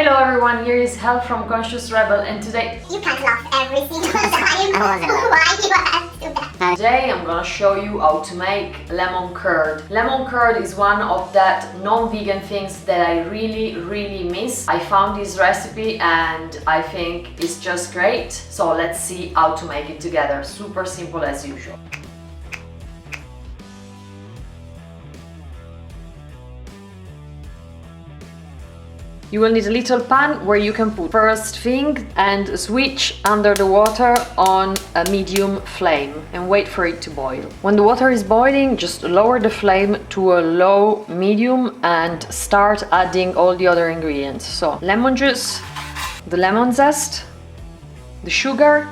Hello everyone, here is Hel from Rebhell, and today you can't laugh every single time. Why you have to do that? Today I'm gonna show you how to make lemon curd. Lemon curd is one of that non-vegan things that I really miss. I found this recipe and I think it's just great. So let's see how to make it together. Super simple as usual. You will need a little pan where you can put first thing and switch under the water on a medium flame and wait for it to boil. When the water is boiling, just lower the flame to a low medium and start adding all the other ingredients. So lemon juice, the lemon zest, the sugar,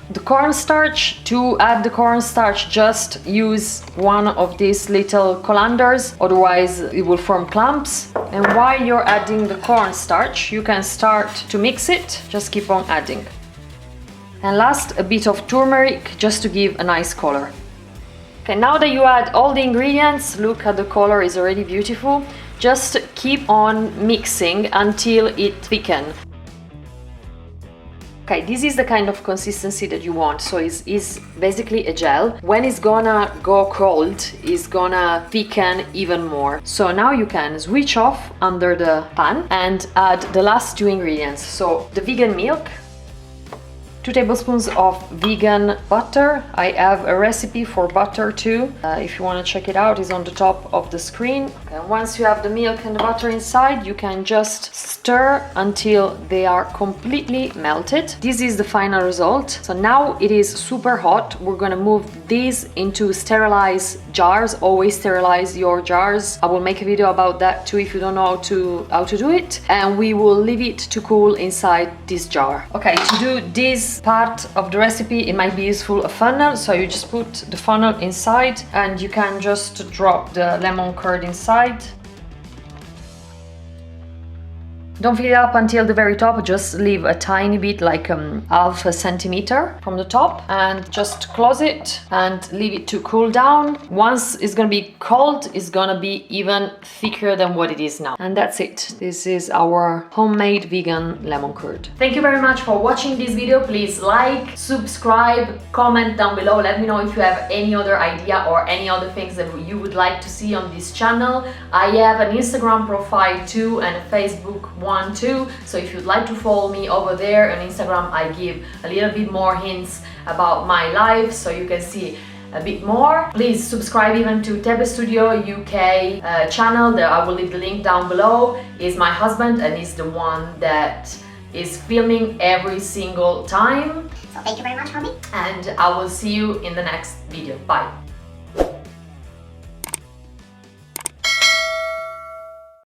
the cornstarch. To add the cornstarch, just use one of these little colanders, otherwise it will form clumps. And while you're adding the cornstarch, you can start to mix it, just keep on adding. And last, a bit of turmeric, just to give a nice color. Okay, now that you add all the ingredients, look at the color, is already beautiful. Just keep on mixing until it thickens. Okay, this is the kind of consistency that you want, so it's basically a gel. When it's gonna go cold, it's gonna thicken even more. So now you can switch off under the pan and add the last two ingredients. So the vegan milk, 2 tablespoons of vegan butter. I have a recipe for butter too. If you want to check it out, it's on the top of the screen. Okay, once you have the milk and the butter inside, you can just stir until they are completely melted. This is the final result. So now it is super hot. We're gonna move these into sterilized jars. Always sterilize your jars. I will make a video about that too if you don't know how to do it. And we will leave it to cool inside this jar. Okay, to do this part of the recipe, it might be useful a funnel. So you just put the funnel inside and you can just drop the lemon curd inside. Don't fill it up until the very top, just leave a tiny bit, like half a centimeter from the top, and just close it and leave it to cool down. Once it's gonna be cold, it's gonna be even thicker than what it is now. And that's it. This is our homemade vegan lemon curd. Thank you very much for watching this video. Please like, subscribe, comment down below. Let me know if you have any other idea or any other things that you would like to see on this channel. I have an Instagram profile too and a Facebook one too, so if you'd like to follow me over there on Instagram, I give a little bit more hints about my life so you can see a bit more. Please subscribe even to TB Studio UK channel. There I will leave the link down below. Is my husband and he's the one that is filming every single time. So thank you very much, Hobby. And I will see you in the next video. Bye.